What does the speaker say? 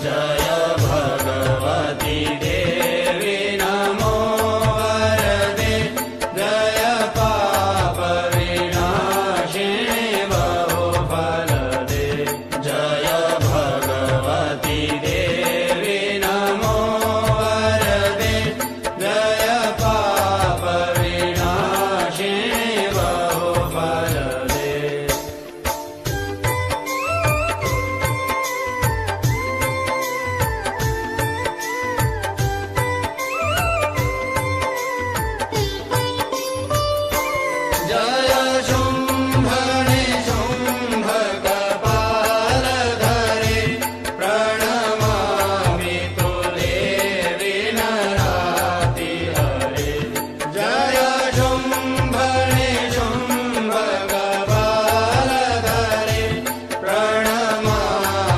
जय भगवती देवी नमो वरदे जय पाप विनाशिनी बहुफलदे जय भगवती देवी